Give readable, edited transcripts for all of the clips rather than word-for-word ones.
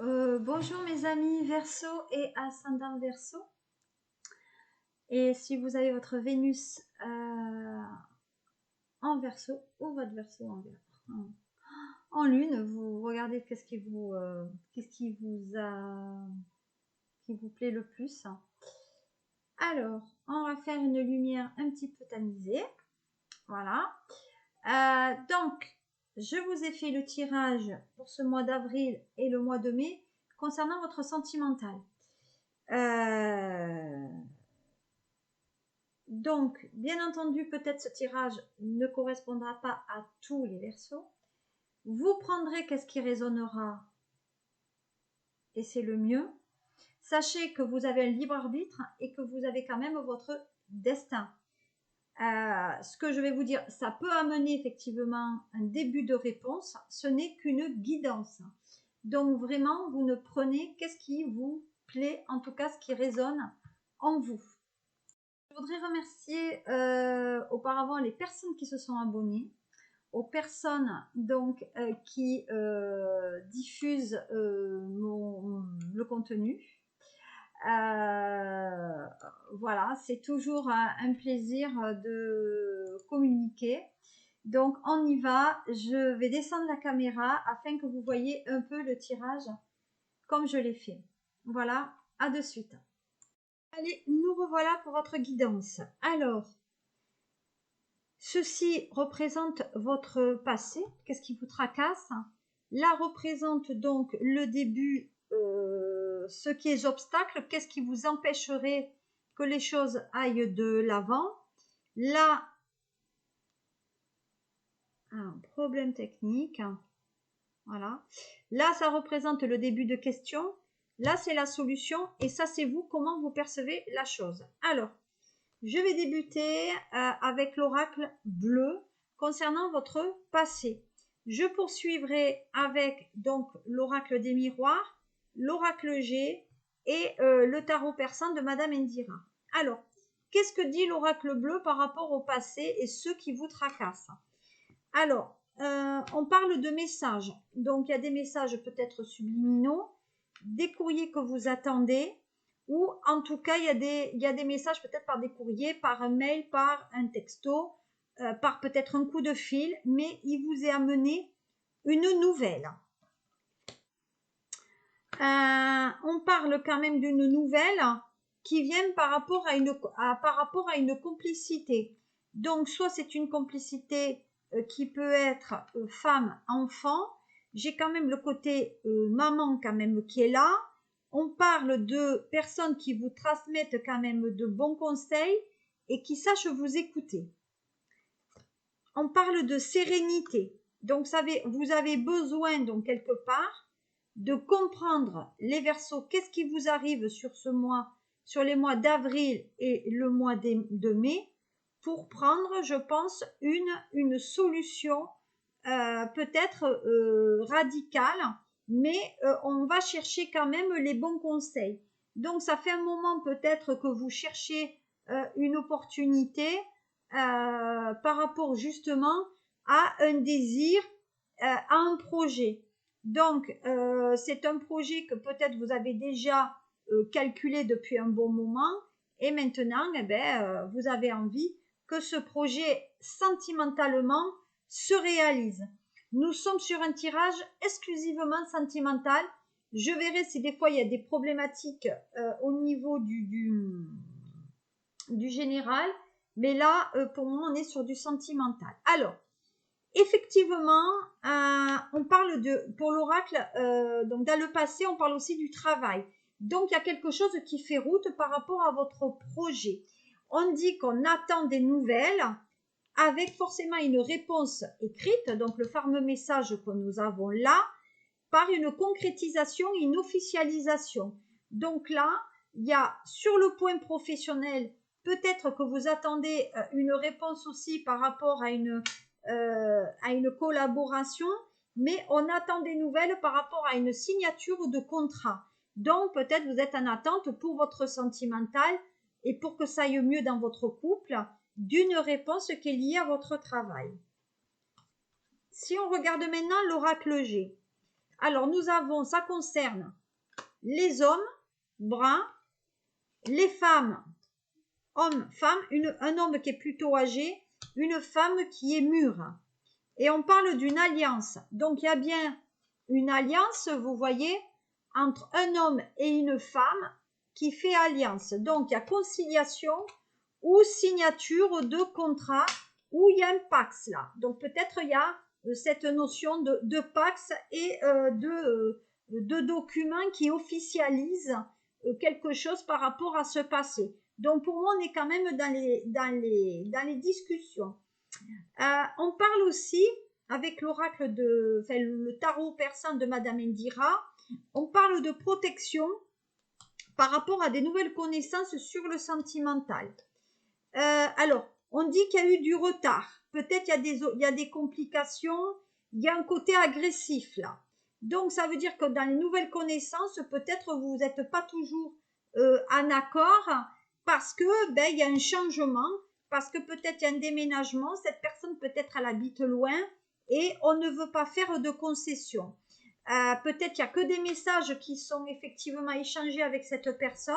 Bonjour mes amis Verseau et ascendant Verseau. Et si vous avez votre Vénus en Verseau ou votre Verseau en Lune, vous regardez qu'est-ce qui vous plaît le plus. Alors, on va faire une lumière un petit peu tamisée. Voilà. Donc, je vous ai fait le tirage pour ce mois d'avril et le mois de mai concernant votre sentimental. Donc, bien entendu, peut-être ce tirage ne correspondra pas à tous les Verseaux. Vous prendrez qu'est-ce qui résonnera et c'est le mieux. Sachez que vous avez un libre arbitre et que vous avez quand même votre destin. Ce que je vais vous dire, ça peut amener effectivement un début de réponse. Ce n'est qu'une guidance. Donc vraiment, vous ne prenez qu'est-ce qui vous plaît, en tout cas ce qui résonne en vous. Je voudrais remercier auparavant les personnes qui se sont abonnées, aux personnes donc qui diffusent le contenu. Voilà, c'est toujours un plaisir de communiquer. Donc on y va, je vais descendre la caméra afin que vous voyez un peu le tirage comme je l'ai fait. Voilà, à de suite. Allez, nous revoilà pour votre guidance. Alors, ceci représente votre passé, qu'est-ce qui vous tracasse. Là représente donc le début, ce qui est obstacle, qu'est-ce qui vous empêcherait que les choses aillent de l'avant. Là, un problème technique. Voilà. Là, ça représente le début de question. Là, c'est la solution. Et ça, c'est vous, comment vous percevez la chose. Alors, je vais débuter avec l'oracle bleu concernant votre passé. Je poursuivrai avec donc l'oracle des miroirs, l'oracle G et le tarot persan de Madame Indira. Alors, qu'est-ce que dit l'oracle bleu par rapport au passé et ceux qui vous tracassent? Alors, on parle de messages. Donc, il y a des messages peut-être subliminaux, des courriers que vous attendez, ou en tout cas, il y a des messages peut-être par des courriers, par un mail, par un texto, par peut-être un coup de fil, mais il vous est amené une nouvelle. On parle quand même d'une nouvelle qui vient par rapport à une complicité. Donc, soit c'est une complicité qui peut être femme-enfant. J'ai quand même le côté maman quand même qui est là. On parle de personnes qui vous transmettent quand même de bons conseils et qui sachent vous écouter. On parle de sérénité. Donc, vous avez besoin, donc, quelque part, de comprendre les Verseaux, qu'est-ce qui vous arrive sur ce mois, sur les mois d'avril et le mois de mai, pour prendre, je pense, une solution peut-être radicale, mais on va chercher quand même les bons conseils. Donc, ça fait un moment peut-être que vous cherchez une opportunité par rapport justement à un désir, à un projet. Donc, c'est un projet que peut-être vous avez déjà calculé depuis un bon moment et maintenant, eh ben, vous avez envie que ce projet sentimentalement se réalise. Nous sommes sur un tirage exclusivement sentimental. Je verrai si des fois il y a des problématiques au niveau du général, mais là, pour moi, on est sur du sentimental. Alors, effectivement, on parle pour l'oracle, donc dans le passé, on parle aussi du travail. Donc, il y a quelque chose qui fait route par rapport à votre projet. On dit qu'on attend des nouvelles avec forcément une réponse écrite, donc le fameux message que nous avons là, par une concrétisation, une officialisation. Donc là, il y a sur le point professionnel, peut-être que vous attendez une réponse aussi par rapport à une collaboration, mais on attend des nouvelles par rapport à une signature de contrat. Donc peut-être vous êtes en attente pour votre sentimental et pour que ça aille mieux dans votre couple, d'une réponse qui est liée à votre travail. Si on regarde maintenant l'oracle G. Alors, nous avons, ça concerne les hommes bruns, les femmes, hommes, femmes, un homme qui est plutôt âgé, une femme qui est mûre. Et on parle d'une alliance. Donc, il y a bien une alliance, vous voyez, entre un homme et une femme qui fait alliance. Donc, il y a conciliation ou signature de contrat où il y a un pax là. Donc, peut-être il y a cette notion de pax et de document qui officialise quelque chose par rapport à ce passé. Donc, pour moi, on est quand même dans les discussions. On parle aussi, avec l'oracle le tarot persan de Madame Indira, on parle de protection par rapport à des nouvelles connaissances sur le sentimental. Alors, on dit qu'il y a eu du retard. Peut-être il y a des complications, il y a un côté agressif là. Donc, ça veut dire que dans les nouvelles connaissances, peut-être vous n'êtes pas toujours en accord parce que il y a un changement, parce que peut-être il y a un déménagement, cette personne peut-être elle habite loin et on ne veut pas faire de concessions. Peut-être il n'y a que des messages qui sont effectivement échangés avec cette personne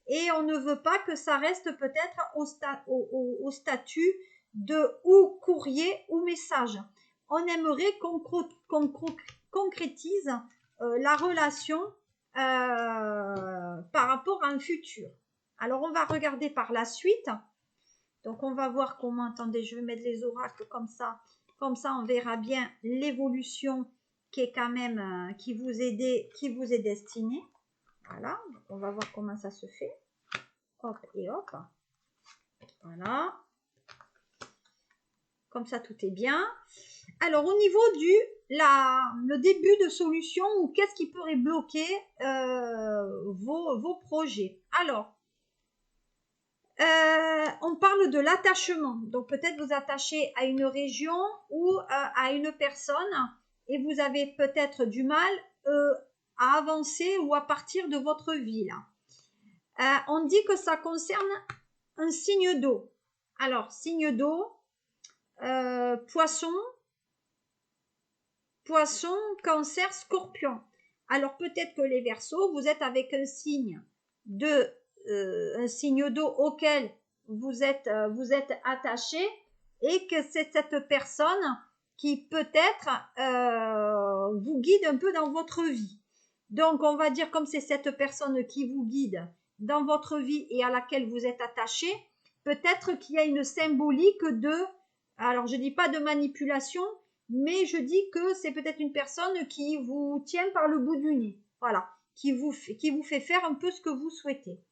et on ne veut pas que ça reste peut-être au statut de ou courrier ou message. On aimerait qu'on concrétise la relation par rapport à un futur. Alors, on va regarder par la suite. Donc, on va voir comment, attendez, je vais mettre les oracles comme ça. Comme ça, on verra bien l'évolution qui est quand même, qui vous est destinée. Voilà, donc on va voir comment ça se fait. Hop et hop. Voilà. Comme ça, tout est bien. Alors, au niveau le début de solution ou qu'est-ce qui pourrait bloquer vos projets. Alors, on parle de l'attachement. Donc, peut-être vous attachez à une région ou à une personne et vous avez peut-être du mal à avancer ou à partir de votre vie. Là. On dit que ça concerne un signe d'eau. Alors, signe d'eau, poisson, cancer, scorpion. Alors, peut-être que les Verseaux, vous êtes avec un signe d'eau auquel vous êtes attaché et que c'est cette personne qui peut-être vous guide un peu dans votre vie. Donc, on va dire comme c'est cette personne qui vous guide dans votre vie et à laquelle vous êtes attaché, peut-être qu'il y a une symbolique alors je dis pas de manipulation, mais je dis que c'est peut-être une personne qui vous tient par le bout du nez, voilà, qui vous fait faire un peu ce que vous souhaitez.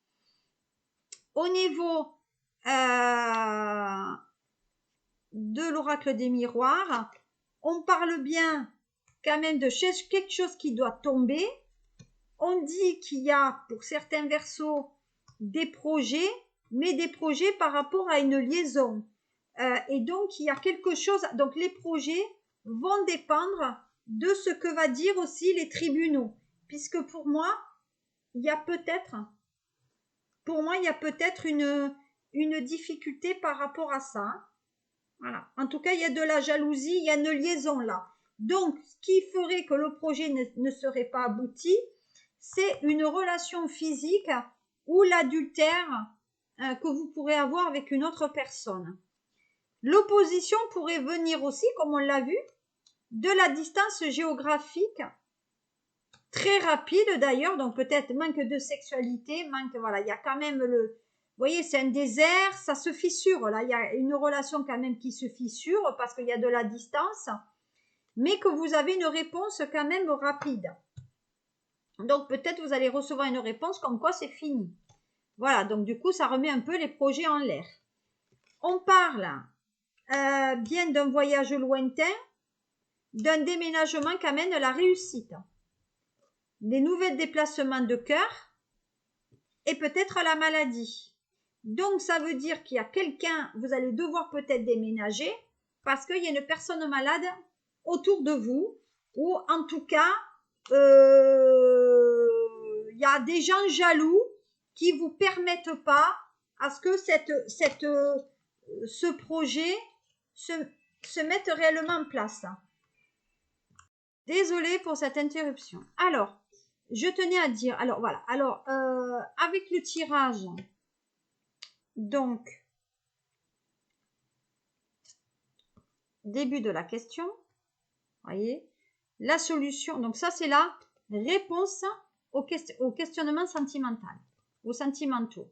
Au niveau de l'oracle des miroirs, on parle bien quand même de quelque chose qui doit tomber. On dit qu'il y a pour certains Verseaux des projets, mais des projets par rapport à une liaison. Et donc, il y a quelque chose. Donc, les projets vont dépendre de ce que va dire aussi les tribunaux. Puisque pour moi, il y a peut-être une difficulté par rapport à ça. Voilà. En tout cas, il y a de la jalousie, il y a une liaison là. Donc, ce qui ferait que le projet ne serait pas abouti, c'est une relation physique ou l'adultère que vous pourrez avoir avec une autre personne. L'opposition pourrait venir aussi, comme on l'a vu, de la distance géographique, très rapide d'ailleurs, donc peut-être manque de sexualité, voilà, il y a quand même vous voyez, c'est un désert, ça se fissure, là, il y a une relation quand même qui se fissure parce qu'il y a de la distance, mais que vous avez une réponse quand même rapide. Donc peut-être vous allez recevoir une réponse comme quoi c'est fini. Voilà, donc du coup, ça remet un peu les projets en l'air. On parle bien d'un voyage lointain, d'un déménagement qui amène la réussite, des nouveaux déplacements de cœur et peut-être la maladie. Donc, ça veut dire qu'il y a quelqu'un, vous allez devoir peut-être déménager parce qu'il y a une personne malade autour de vous ou en tout cas, il y a des gens jaloux qui ne vous permettent pas à ce que ce projet se mette réellement en place. Désolée pour cette interruption. Alors, je tenais à dire, alors voilà, alors avec le tirage, donc, début de la question, voyez, la solution, donc ça c'est la réponse au questionnement sentimental, aux sentimentaux.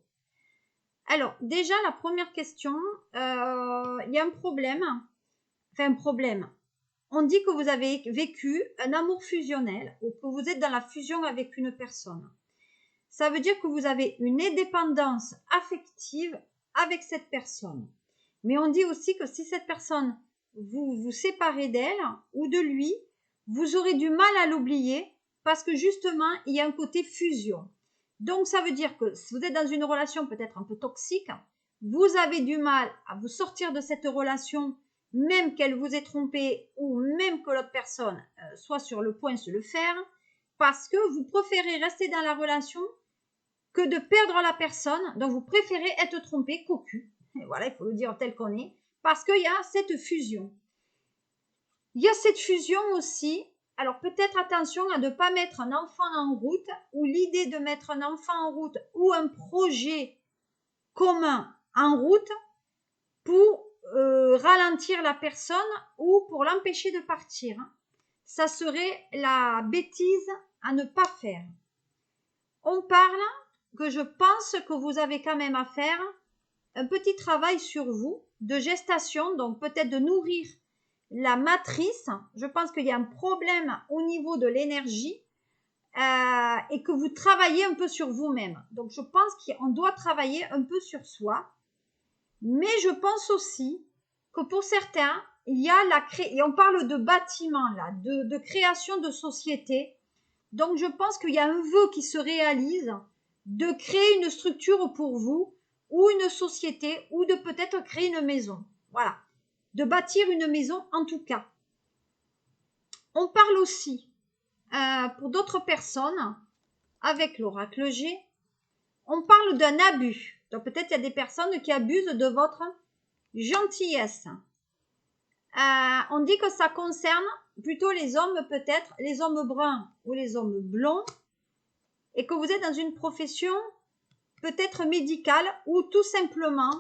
Alors, déjà, la première question, il y a un problème, enfin un problème. On dit que vous avez vécu un amour fusionnel ou que vous êtes dans la fusion avec une personne. Ça veut dire que vous avez une indépendance affective avec cette personne. Mais on dit aussi que si cette personne, vous vous séparez d'elle ou de lui, vous aurez du mal à l'oublier parce que justement, il y a un côté fusion. Donc, ça veut dire que si vous êtes dans une relation peut-être un peu toxique, vous avez du mal à vous sortir de cette relation, même qu'elle vous ait trompé ou même que l'autre personne soit sur le point de se le faire, parce que vous préférez rester dans la relation que de perdre la personne, donc vous préférez être trompé, cocu. Et voilà, il faut le dire tel qu'on est, parce qu'il y a cette fusion. Il y a cette fusion aussi. Alors peut-être attention à ne pas mettre un enfant en route, ou l'idée de mettre un enfant en route, ou un projet commun en route pour ralentir la personne ou pour l'empêcher de partir. Ça serait la bêtise à ne pas faire. On parle que je pense que vous avez quand même à faire un petit travail sur vous de gestation, donc peut-être de nourrir la matrice. Je pense qu'il y a un problème au niveau de l'énergie et que vous travaillez un peu sur vous-même. Donc je pense qu'on doit travailler un peu sur soi. Mais je pense aussi que pour certains, il y a et on parle de bâtiment là, de création de société. Donc je pense qu'il y a un vœu qui se réalise de créer une structure pour vous, ou une société, ou de peut-être créer une maison. Voilà. De bâtir une maison en tout cas. On parle aussi, pour d'autres personnes, avec l'oracle G, on parle d'un abus. Donc peut-être il y a des personnes qui abusent de votre gentillesse. On dit que ça concerne plutôt les hommes peut-être, les hommes bruns ou les hommes blonds, et que vous êtes dans une profession peut-être médicale ou tout simplement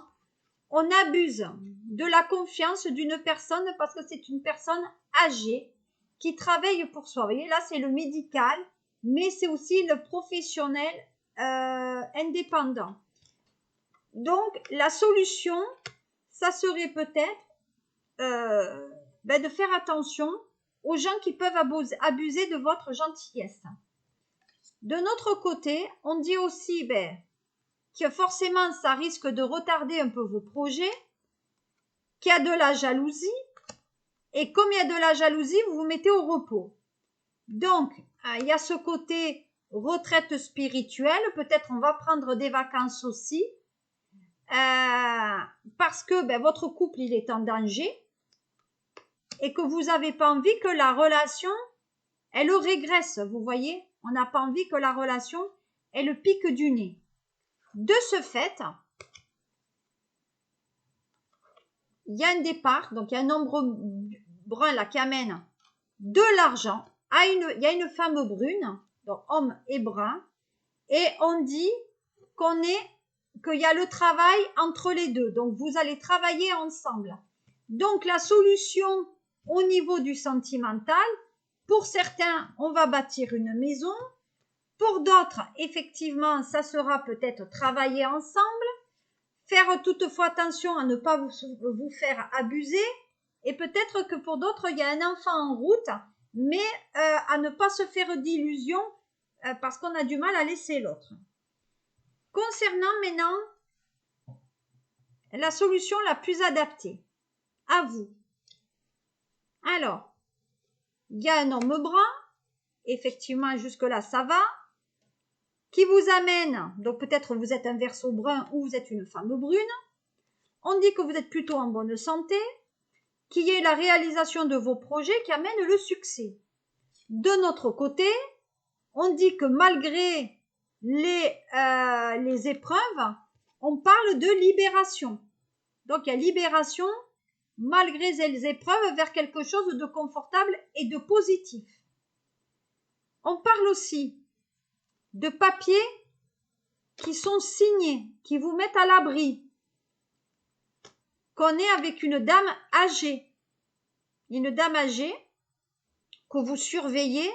on abuse de la confiance d'une personne parce que c'est une personne âgée qui travaille pour soi. Vous voyez, là c'est le médical, mais c'est aussi le professionnel indépendant. Donc la solution, ça serait peut-être de faire attention aux gens qui peuvent abuser de votre gentillesse. De notre côté, on dit aussi que forcément ça risque de retarder un peu vos projets, qu'il y a de la jalousie, et comme il y a de la jalousie, vous vous mettez au repos. Donc, il y a ce côté retraite spirituelle, peut-être on va prendre des vacances aussi, parce que votre couple il est en danger, et que vous n'avez pas envie que la relation, elle régresse, vous voyez. On n'a pas envie que la relation, elle pique du nez. De ce fait, il y a un départ, donc il y a un nombre brun là qui amène de l'argent. Il y a une femme brune, donc homme et brun, et on dit qu'il y a le travail entre les deux. Donc vous allez travailler ensemble. Donc la solution au niveau du sentimental, pour certains, on va bâtir une maison. Pour d'autres, effectivement, ça sera peut-être travailler ensemble, faire toutefois attention à ne pas vous faire abuser, et peut-être que pour d'autres, il y a un enfant en route, mais à ne pas se faire d'illusions parce qu'on a du mal à laisser l'autre. Concernant maintenant la solution la plus adaptée, à vous. Alors, il y a un homme brun, effectivement jusque-là ça va, qui vous amène, donc peut-être vous êtes un verso brun ou vous êtes une femme brune, on dit que vous êtes plutôt en bonne santé, qu'il y ait la réalisation de vos projets qui amène le succès. De notre côté, on dit que malgré les épreuves, on parle de libération. Donc il y a libération malgré les épreuves vers quelque chose de confortable et de positif. On parle aussi de papiers qui sont signés, qui vous mettent à l'abri, qu'on est avec une dame âgée que vous surveillez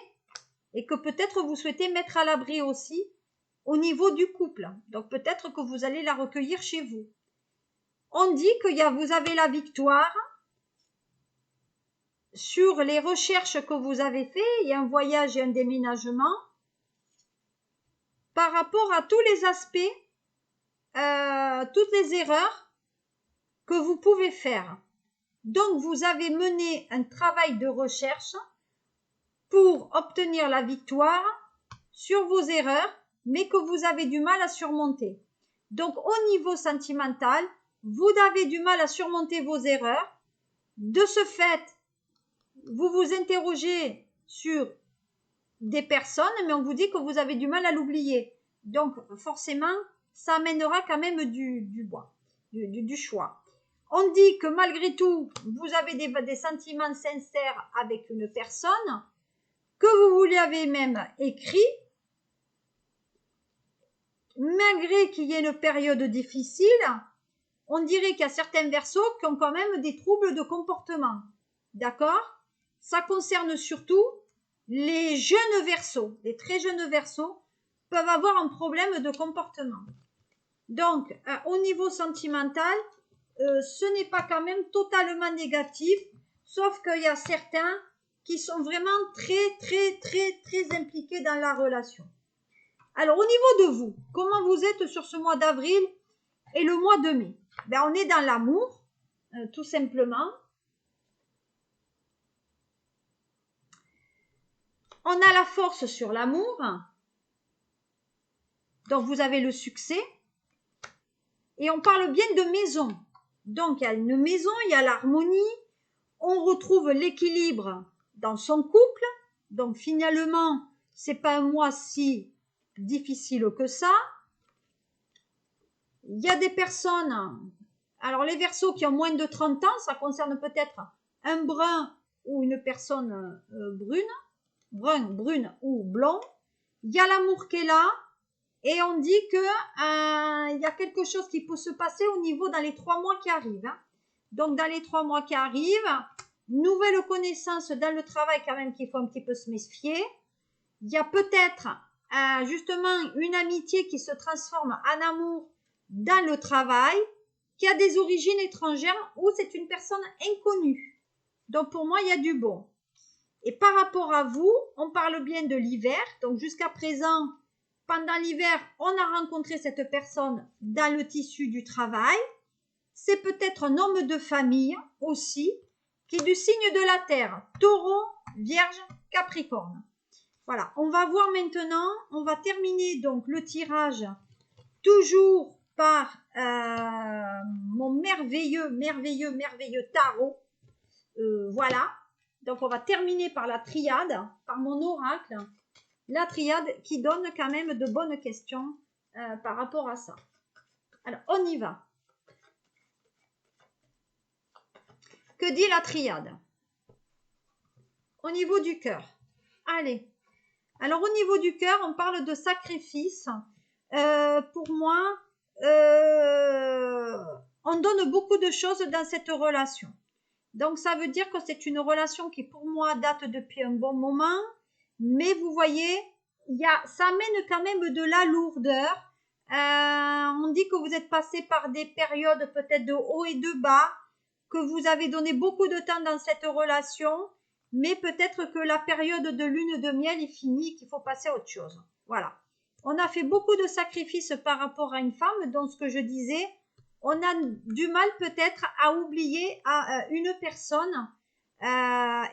et que peut-être vous souhaitez mettre à l'abri aussi au niveau du couple. Donc peut-être que vous allez la recueillir chez vous. On dit que vous avez la victoire sur les recherches que vous avez faites, il y a un voyage et un déménagement, par rapport à tous les aspects, toutes les erreurs que vous pouvez faire. Donc vous avez mené un travail de recherche pour obtenir la victoire sur vos erreurs, mais que vous avez du mal à surmonter. Donc au niveau sentimental, vous avez du mal à surmonter vos erreurs. De ce fait, vous vous interrogez sur des personnes, mais on vous dit que vous avez du mal à l'oublier. Donc forcément, ça amènera quand même du choix. On dit que malgré tout, vous avez des sentiments sincères avec une personne, que vous lui avez même écrit, malgré qu'il y ait une période difficile, on dirait qu'il y a certains verseaux qui ont quand même des troubles de comportement. D'accord? Ça concerne surtout les jeunes verseaux. Les très jeunes verseaux peuvent avoir un problème de comportement. Donc, au niveau sentimental, ce n'est pas quand même totalement négatif, sauf qu'il y a certains qui sont vraiment très impliqués dans la relation. Alors, au niveau de vous, comment vous êtes sur ce mois d'avril et le mois de mai? Ben, on est dans l'amour, tout simplement. On a la force sur l'amour. Donc, vous avez le succès. Et on parle bien de maison. Donc, il y a une maison, il y a l'harmonie. On retrouve l'équilibre dans son couple. Donc, finalement, c'est pas un mois si difficile que ça. Il y a des personnes, alors les Verseaux qui ont moins de 30 ans, ça concerne peut-être un brun ou une personne brune ou blond. Il y a l'amour qui est là et on dit que il y a quelque chose qui peut se passer au niveau dans les 3 mois qui arrivent. Hein. Donc dans les 3 mois qui arrivent, nouvelle connaissance dans le travail quand même qu'il faut un petit peu se méfier. Il y a peut-être justement une amitié qui se transforme en amour dans le travail, qui a des origines étrangères ou c'est une personne inconnue. Donc pour moi, il y a du bon. Et par rapport à vous, on parle bien de l'hiver. Donc jusqu'à présent, pendant l'hiver, on a rencontré cette personne dans le tissu du travail. C'est peut-être un homme de famille aussi, qui est du signe de la terre, Taureau, Vierge, Capricorne. Voilà, on va voir maintenant, on va terminer donc le tirage toujours par mon merveilleux tarot. Voilà, donc on va terminer par la triade, par mon oracle. La triade qui donne quand même de bonnes questions par rapport à ça. Alors, on y va. Que dit la triade? Au niveau du cœur. Allez. Alors, au niveau du cœur, on parle de sacrifice. Pour moi, on donne beaucoup de choses dans cette relation. Donc, ça veut dire que c'est une relation qui, pour moi, date depuis un bon moment. Mais vous voyez, ça amène quand même de la lourdeur. On dit que vous êtes passé par des périodes peut-être de haut et de bas, que vous avez donné beaucoup de temps dans cette relation, mais peut-être que la période de lune de miel est finie, qu'il faut passer à autre chose. Voilà. On a fait beaucoup de sacrifices par rapport à une femme, donc ce que je disais, on a du mal peut-être à oublier une personne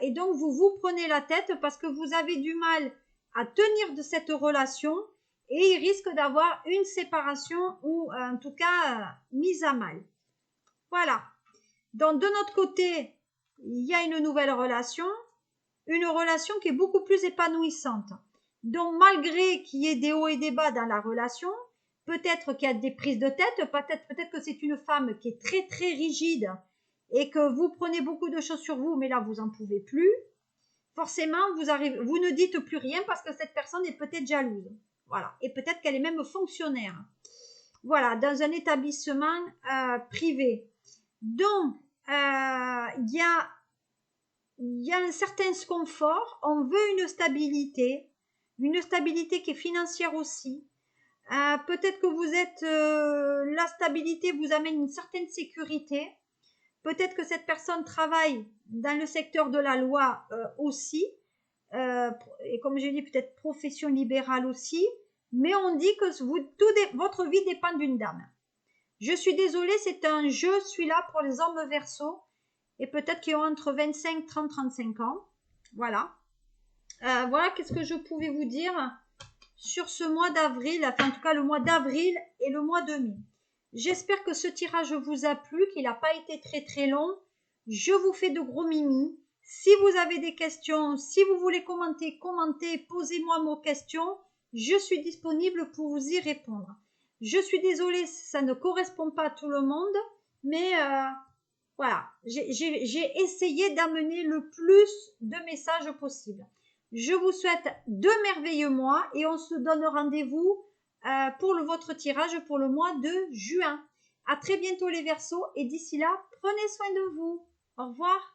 et donc vous prenez la tête parce que vous avez du mal à tenir de cette relation et il risque d'avoir une séparation ou en tout cas mise à mal. Voilà. Donc de notre côté, il y a une nouvelle relation, une relation qui est beaucoup plus épanouissante. Donc malgré qu'il y ait des hauts et des bas dans la relation, peut-être qu'il y a des prises de tête, peut-être que c'est une femme qui est très rigide et que vous prenez beaucoup de choses sur vous, mais là vous en pouvez plus. forcément, vous ne dites plus rien parce que cette personne est peut-être jalouse. Voilà. Et peut-être qu'elle est même fonctionnaire. Voilà, dans un établissement privé. Donc, il y a un certain confort. On veut une stabilité qui est financière aussi. Peut-être que vous êtes, la stabilité vous amène une certaine sécurité. Peut-être que cette personne travaille dans le secteur de la loi aussi, et comme j'ai dit, peut-être profession libérale aussi, mais on dit que votre vie dépend d'une dame. Je suis désolée, c'est un jeu, celui-là, pour les hommes Verseau, et peut-être qu'ils ont entre 25, 30, 35 ans. Voilà. Voilà, qu'est-ce que je pouvais vous dire sur ce mois d'avril, enfin en tout cas le mois d'avril et le mois de mai. J'espère que ce tirage vous a plu, qu'il n'a pas été très très long. Je vous fais de gros mimi. Si vous avez des questions, si vous voulez commenter, commentez, posez-moi vos questions. Je suis disponible pour vous y répondre. Je suis désolée, ça ne correspond pas à tout le monde, mais voilà, j'ai essayé d'amener le plus de messages possible. Je vous souhaite de merveilleux mois et on se donne rendez-vous pour votre tirage pour le mois de juin. À très bientôt les Verseaux et d'ici là, prenez soin de vous. Au revoir.